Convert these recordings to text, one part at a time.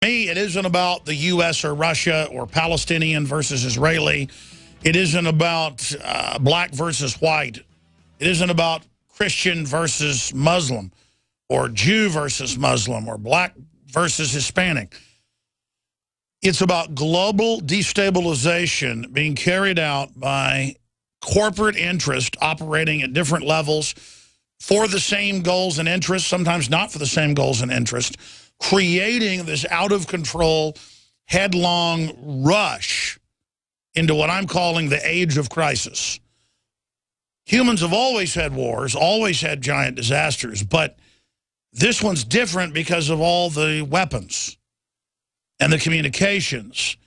Me, it isn't about the U.S. or Russia or Palestinian versus Israeli. It isn't about black versus white. It isn't about Christian versus Muslim or Jew versus Muslim or black versus Hispanic. It's about global destabilization being carried out by corporate interest operating at different levels for the same goals and interests, sometimes not for the same goals and interests, creating this out-of-control, headlong rush into what I'm calling the age of crisis. Humans have always had wars, always had giant disasters, but this one's different because of all the weapons and the communications.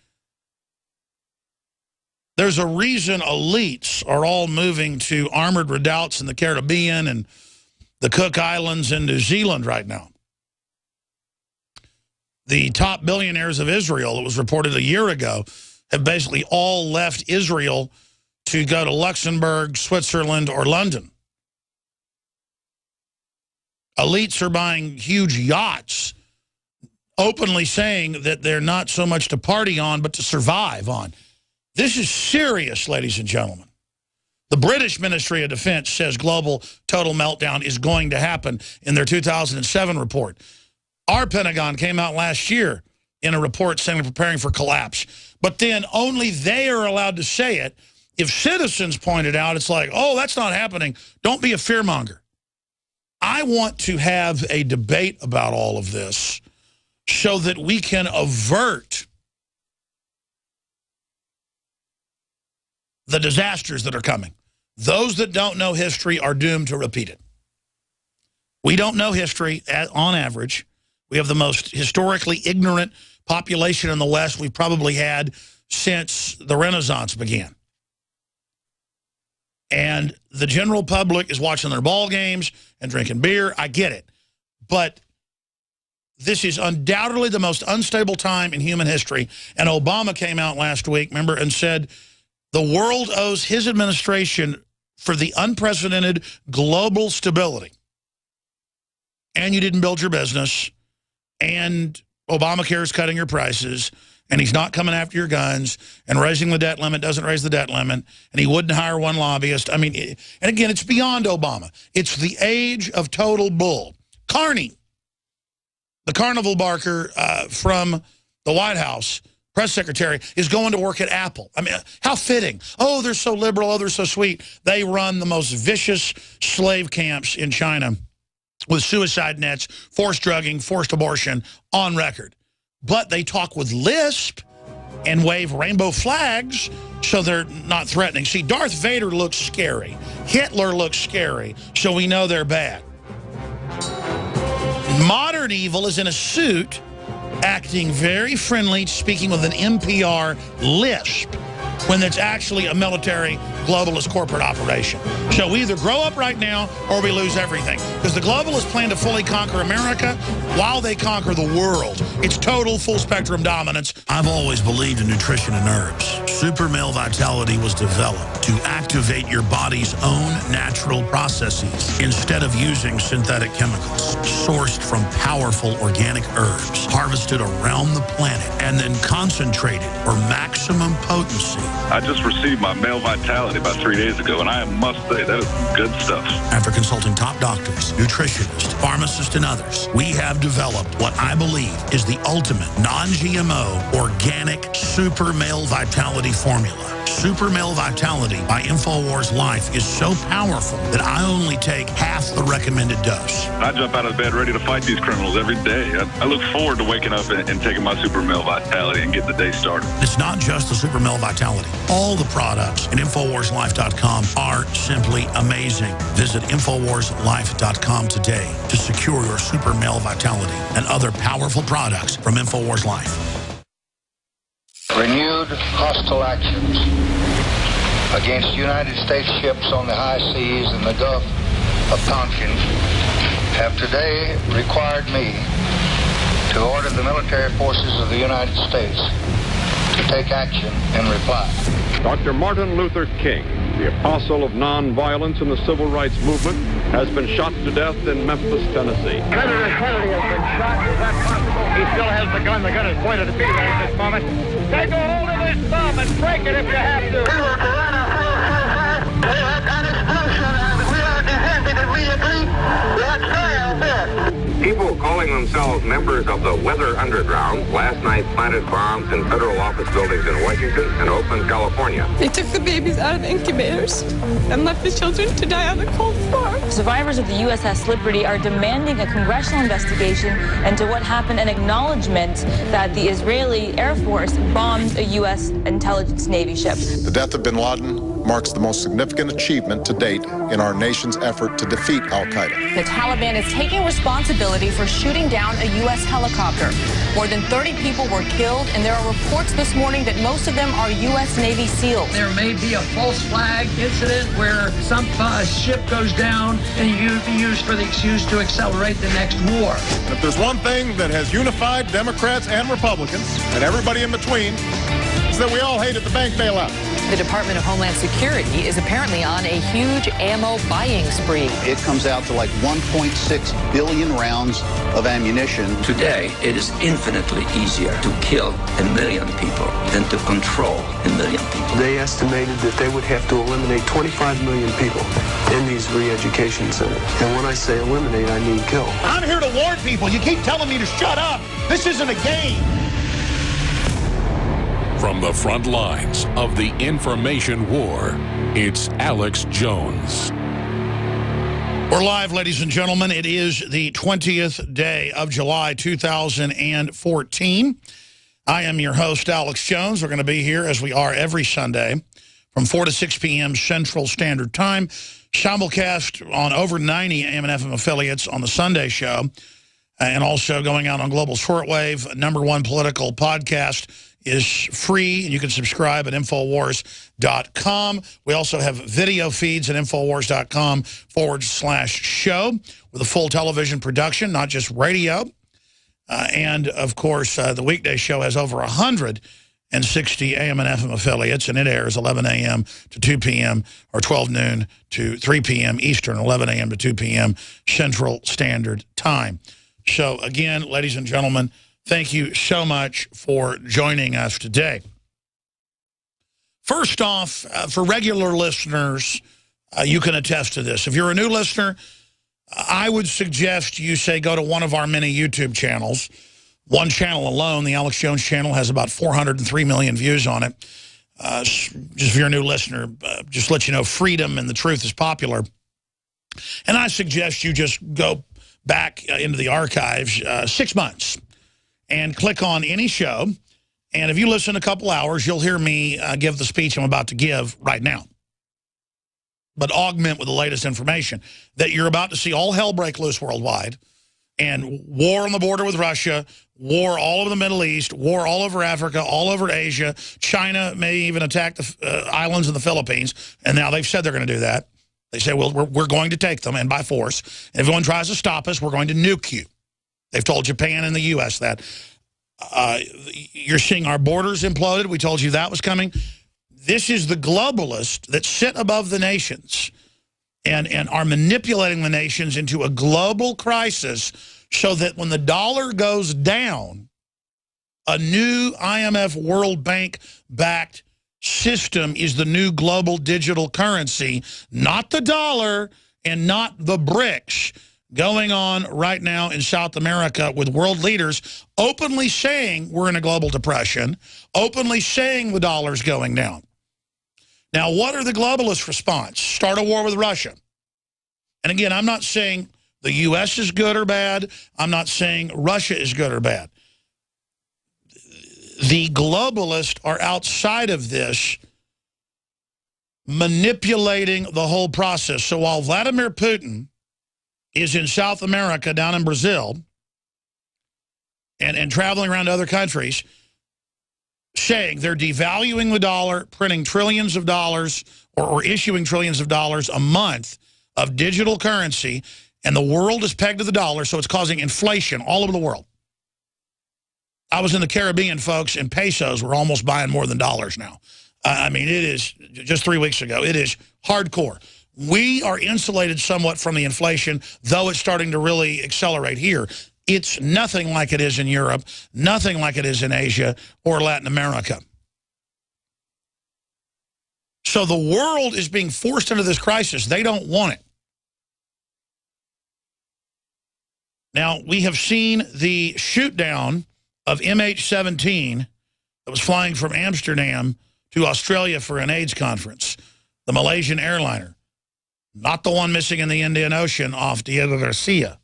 There's a reason elites are all moving to armored redoubts in the Caribbean and the Cook Islands and New Zealand right now. The top billionaires of Israel, it was reported a year ago, have basically all left Israel to go to Luxembourg, Switzerland, or London. Elites are buying huge yachts, openly saying that they're not so much to party on, but to survive on. This is serious, ladies and gentlemen. The British Ministry of Defense says global total meltdown is going to happen in their 2007 report. Our Pentagon came out last year in a report saying they're preparing for collapse. But then only they are allowed to say it. If citizens point it out, it's like, oh, that's not happening. Don't be a fearmonger. I want to have a debate about all of this so that we can avert the disasters that are coming. Those that don't know history are doomed to repeat it. We don't know history on average. We have the most historically ignorant population in the West we've probably had since the Renaissance began. And the general public is watching their ball games and drinking beer. I get it. But this is undoubtedly the most unstable time in human history. And Obama came out last week, remember, and said the world owes his administration for the unprecedented global stability. And you didn't build your business. And Obamacare is cutting your prices, and he's not coming after your guns, and raising the debt limit doesn't raise the debt limit, and he wouldn't hire one lobbyist. I mean, and again, it's beyond Obama. It's the age of total bull. Carney, the carnival barker from the White House, press secretary, is going to work at Apple. I mean, how fitting. Oh, they're so liberal. Oh, they're so sweet. They run the most vicious slave camps in China, with suicide nets, forced drugging, forced abortion on record. But they talk with lisp and wave rainbow flags, so they're not threatening. See, Darth Vader looks scary. Hitler looks scary, so we know they're bad. Modern evil is in a suit, acting very friendly, speaking with an NPR lisp, when it's actually a military globalist corporate operation. So we either grow up right now or we lose everything. Because the globalists plan to fully conquer America while they conquer the world. It's total full spectrum dominance. I've always believed in nutrition and herbs. Super Male Vitality was developed to activate your body's own natural processes instead of using synthetic chemicals. Sourced from powerful organic herbs, harvested around the planet, and then concentrated for maximum potency. I just received my Male Vitality about 3 days ago, and I must say, that is good stuff. After consulting top doctors, nutritionists, pharmacists, and others, we have developed what I believe is the ultimate non-GMO organic Super Male Vitality formula. Super Male Vitality by InfoWars Life is so powerful that I only take half the recommended dose. I jump out of bed ready to fight these criminals every day. I look forward to waking up and taking my Super Male Vitality and getting the day started. It's not just the Super Male Vitality. All the products at InfoWarsLife.com are simply amazing. Visit InfoWarsLife.com today to secure your Super Male Vitality and other powerful products from InfoWars Life. Renewed hostile actions against United States ships on the high seas and the Gulf of Tonkin have today required me to order the military forces of the United States to take action in reply. Dr. Martin Luther King, the apostle of nonviolence in the civil rights movement, has been shot to death in Memphis, Tennessee. Senator Kennedy has been shot. Is that possible? He still has the gun. The gun is pointed at me right at this moment. Take a hold of his thumb and break it if you have to. We were we had an explosion and we are defending and we agree. Let's try our best. People calling themselves members of the Weather Underground last night planted bombs in federal office buildings in Washington and Oakland, California. They took the babies out of incubators and left the children to die on the cold floor. Survivors of the USS Liberty are demanding a congressional investigation into what happened, an acknowledgement that the Israeli Air Force bombed a U.S. intelligence Navy ship. The death of bin Laden marks the most significant achievement to date in our nation's effort to defeat al-Qaeda. The Taliban is taking responsibility for shooting down a U.S. helicopter. More than 30 people were killed, and there are reports this morning that most of them are U.S. Navy SEALs. There may be a false flag incident where some ship goes down and you be used for the excuse to accelerate the next war. If there's one thing that has unified Democrats and Republicans, and everybody in between, is that we all hated the bank bailout. The Department of Homeland Security is apparently on a huge ammo buying spree. It comes out to like 1.6 billion rounds of ammunition. Today, it is infinitely easier to kill 1 million people than to control 1 million people. They estimated that they would have to eliminate 25 million people in these re-education centers. And when I say eliminate, I mean kill. I'm here to warn people. You keep telling me to shut up. This isn't a game. From the front lines of the information war, it's Alex Jones. We're live, ladies and gentlemen. It is the 20th day of July, 2014. I am your host, Alex Jones. We're going to be here, as we are every Sunday, from 4 to 6 p.m. Central Standard Time. Simulcast on over 90 AM and FM affiliates on the Sunday show, and also going out on Global Shortwave, #1 political podcast. Is free, and you can subscribe at Infowars.com. We also have video feeds at Infowars.com/show with a full television production, not just radio. And, of course, the weekday show has over 160 AM and FM affiliates, and it airs 11 a.m. to 2 p.m. or 12 noon to 3 p.m. Eastern, 11 a.m. to 2 p.m. Central Standard Time. So, again, ladies and gentlemen, thank you so much for joining us today. First off, for regular listeners, you can attest to this. If you're a new listener, I would suggest you say go to one of our many YouTube channels. One channel alone, the Alex Jones channel, has about 403 million views on it. Just if you're a new listener, just let you know freedom and the truth is popular. And I suggest you just go back into the archives 6 months. And click on any show, and if you listen a couple hours, you'll hear me give the speech I'm about to give right now. But augment with the latest information that you're about to see all hell break loose worldwide, and war on the border with Russia, war all over the Middle East, war all over Africa, all over Asia. China may even attack the islands in the Philippines, and now they've said they're going to do that. They say, well, we're going to take them, and by force. And if anyone tries to stop us, we're going to nuke you. They've told Japan and the U.S. that. You're seeing our borders imploded. We told you that was coming. This is the globalists that sit above the nations and are manipulating the nations into a global crisis so that when the dollar goes down, a new IMF World Bank-backed system is the new global digital currency, not the dollar and not the BRICS, going on right now in South America with world leaders openly saying we're in a global depression, openly saying the dollar's going down. Now, what are the globalists' response? Start a war with Russia. And again, I'm not saying the U.S. is good or bad. I'm not saying Russia is good or bad. The globalists are outside of this, manipulating the whole process. So while Vladimir Putin is in South America, down in Brazil, and traveling around to other countries, saying they're devaluing the dollar, printing trillions of dollars, or issuing trillions of dollars a month of digital currency, and the world is pegged to the dollar, so it's causing inflation all over the world. I was in the Caribbean, folks, and pesos were almost buying more than dollars now. I mean, it is, just 3 weeks ago, it is hardcore. We are insulated somewhat from the inflation, though it's starting to really accelerate here. It's nothing like it is in Europe, nothing like it is in Asia or Latin America. So the world is being forced into this crisis. They don't want it. Now, we have seen the shoot down of MH17 that was flying from Amsterdam to Australia for an AIDS conference, the Malaysian airliner, not the one missing in the Indian Ocean off Diego Garcia.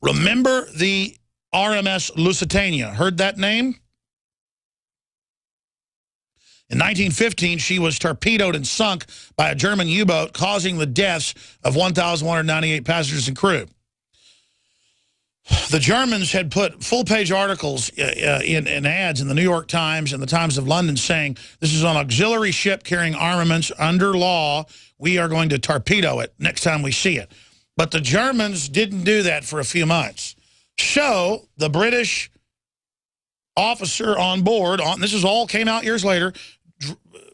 Remember the RMS Lusitania? Heard that name? In 1915, she was torpedoed and sunk by a German U-boat, causing the deaths of 1,198 passengers and crew. The Germans had put full-page articles in ads in the New York Times and the Times of London saying, this is an auxiliary ship carrying armaments under law. We are going to torpedo it next time we see it. But the Germans didn't do that for a few months. So the British officer on board, this is all came out years later,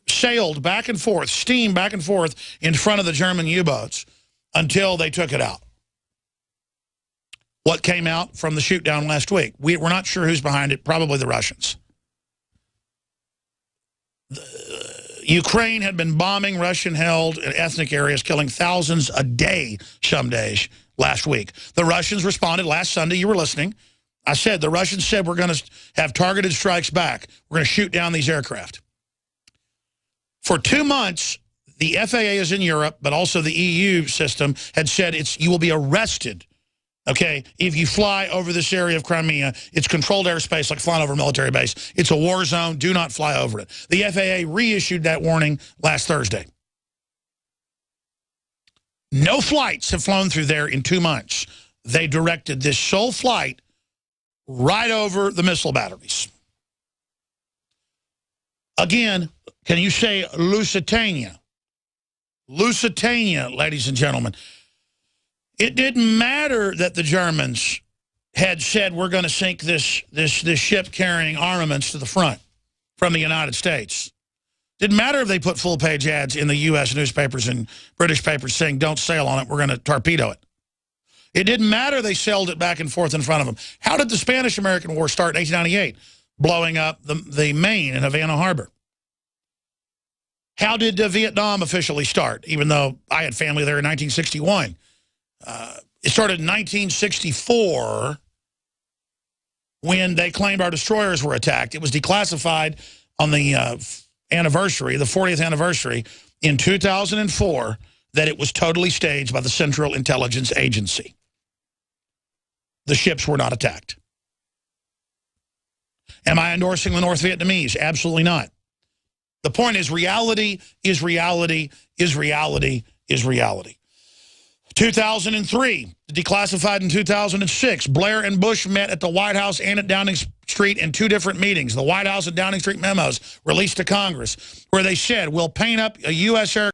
sailed back and forth, steamed back and forth in front of the German U-boats until they took it out. What came out from the shoot down last week? We're not sure who's behind it, probably the Russians. Ukraine had been bombing Russian-held ethnic areas, killing thousands a day some days last week. The Russians responded last Sunday. You were listening. I said the Russians said we're going to have targeted strikes back. We're going to shoot down these aircraft. For 2 months, the FAA is in Europe, but also the EU system had said you will be arrested, okay, if you fly over this area of Crimea. It's controlled airspace like flying over a military base. It's a war zone. Do not fly over it. The FAA reissued that warning last Thursday. No flights have flown through there in 2 months. They directed this sole flight right over the missile batteries. Again, can you say Lusitania? Lusitania, ladies and gentlemen. It didn't matter that the Germans had said we're going to sink this ship carrying armaments to the front from the United States. Didn't matter if they put full-page ads in the U.S. newspapers and British papers saying don't sail on it, we're going to torpedo it. It didn't matter they sailed it back and forth in front of them. How did the Spanish-American War start in 1898? Blowing up the Maine in Havana Harbor. How did Vietnam officially start, even though I had family there in 1961? It started in 1964 when they claimed our destroyers were attacked. It was declassified on the anniversary, the 40th anniversary, in 2004, that it was totally staged by the Central Intelligence Agency. The ships were not attacked. Am I endorsing the North Vietnamese? Absolutely not. The point is reality is reality is reality is reality. 2003, declassified in 2006. Blair and Bush met at the White House and at Downing Street in 2 different meetings. The White House and Downing Street memos released to Congress where they said, we'll paint up a U.S. air